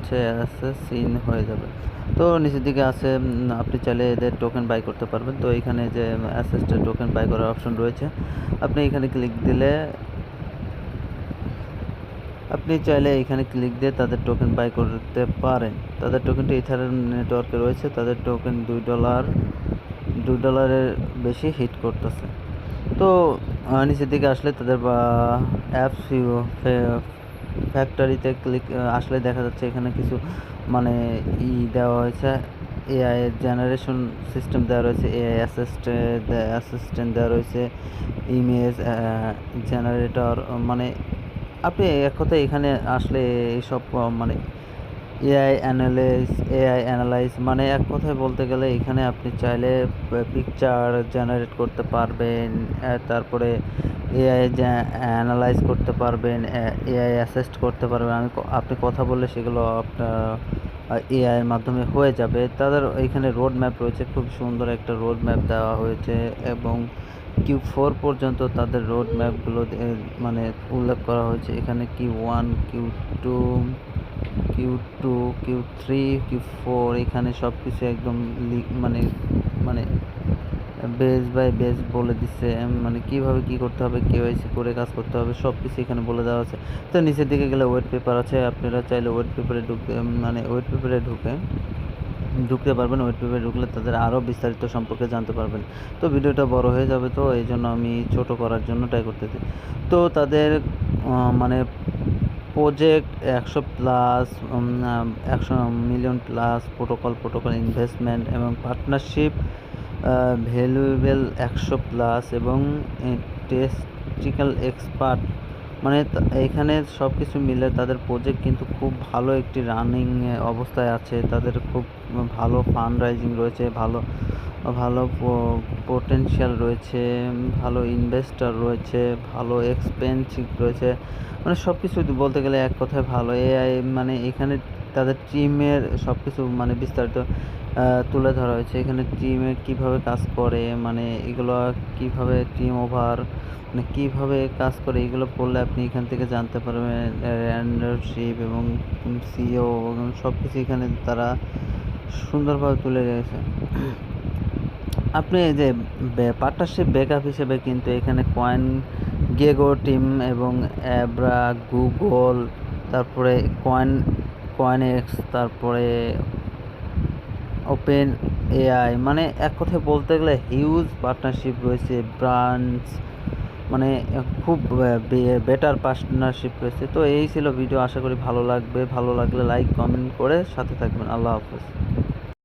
হচ্ছে assess in হয়ে যাবে। তো নিচের দিকে আছে আপনি চাইলে এদের টোকেন বাই করতে পারবেন। তো এখানে যে অ্যাসেসের টোকেন বাই করার অপশন রয়েছে, আপনি এখানে ক্লিক দিলে আপনি চাইলে এখানে ক্লিক দিয়ে তাদের টোকেন বাই করতে পারেন। তাদের টোকেনটি ইথারিয়াম নেটওয়ার্কে রয়েছে। তাদের টোকেন $2 বেশি হিট করতেছে। তো নিচের দিকে আসলে তাদের অ্যাপস ফ্যাক্টরিতে ক্লিক আসলে দেখা যাচ্ছে এখানে কিছু মানে দেওয়া হয়েছে, এআই জেনারেশন সিস্টেম দেওয়া রয়েছে, এআই অ্যাসিস্ট্যান্ট দেওয়া রয়েছে, ইমেজ জেনারেটর। মানে আপনি এক কথায় এখানে আসলে এইসব মানে এআই অ্যানালাইজ মানে এক কথায় বলতে গেলে এখানে আপনি চাইলে পিকচার জেনারেট করতে পারবেন, তারপরে এআই অ্যানালাইজ করতে পারবেন, এআই অ্যাসিস্ট করতে পারবেন। আপনি কথা বললে সেগুলো আপনার এআই এর মাধ্যমে হয়ে যাবে। তাদের এখানে রোড ম্যাপ রয়েছে, খুব সুন্দর একটা রোড ম্যাপ দেওয়া হয়েছে এবং Q4 পর্যন্ত তাদের রোড ম্যাপগুলো মানে উল্লেখ করা হয়েছে। এখানে Q1, Q2, Q3, Q4 এখানে সব কিছু একদম মানে মানে বেস বাই বেস বলে দিচ্ছে, মানে কীভাবে কী করতে হবে, কেওয়াইসি করে কাজ করতে হবে, সব কিছু এখানে বলে দেওয়া আছে। তো নিচের দিকে গেলে ওয়েট পেপার আছে, আপনারা চাইলে ওয়েট পেপারে ঢুকতে পারবেন। ওয়েট পেপারে ঢুকলে তাদের আরও বিস্তারিত সম্পর্কে জানতে পারবেন। তো ভিডিওটা বড় হয়ে যাবে, তো এই জন্য আমি ছোট করার জন্য ট্রাই করতেছি। তো তাদের মানে project 100 million plus protocol investment এবং পার্টনারশিপ ভ্যালুয়েবল 100+ এবং টেস্টিক্যাল এক্সপার্ট। মানে এখানে সব কিছু মিলে তাদের প্রজেক্ট কিন্তু খুব ভালো একটি রানিং অবস্থায় আছে। তাদের খুব ভালো ফান্ড রাইজিং রয়েছে, ভালো ভালো পোটেনশিয়াল রয়েছে, ভালো ইনভেস্টর রয়েছে, ভালো এক্সপেন্সিভ রয়েছে। মানে সব কিছু বলতে গেলে এক কথায় ভালো। এআই মানে এখানে তাদের টিমের সব কিছু মানে বিস্তারিত তুলে ধরা হয়েছে। এখানে টিমে কীভাবে কাজ করে, মানে এগুলো কীভাবে টিম ওভার মানে কীভাবে কাজ করে, এগুলো পড়লে আপনি এখান থেকে জানতে পারবেন। লিডারশিপ এবং সিইও এবং সব কিছু এখানে তারা সুন্দরভাবে তুলে রেখেছে। আপনি এই যে পার্টনারশিপ ব্যাকআপ হিসেবে কিন্তু এখানে গেগো টিম এবং অ্যাব্রা, গুগল, তারপরে কয়েনএক্স, তারপরে ওপেন এআই, মানে এক কথায় বলতে গেলে হিউজ পার্টনারশিপ রয়েছে, ব্রাঞ্চ মানে খুব বেটার পার্টনারশিপ রয়েছে। তো এই ছিল ভিডিও, আশা করি ভালো লাগবে। ভালো লাগলে লাইক কমেন্ট করে সাথে থাকবেন। আল্লাহ হাফেজ।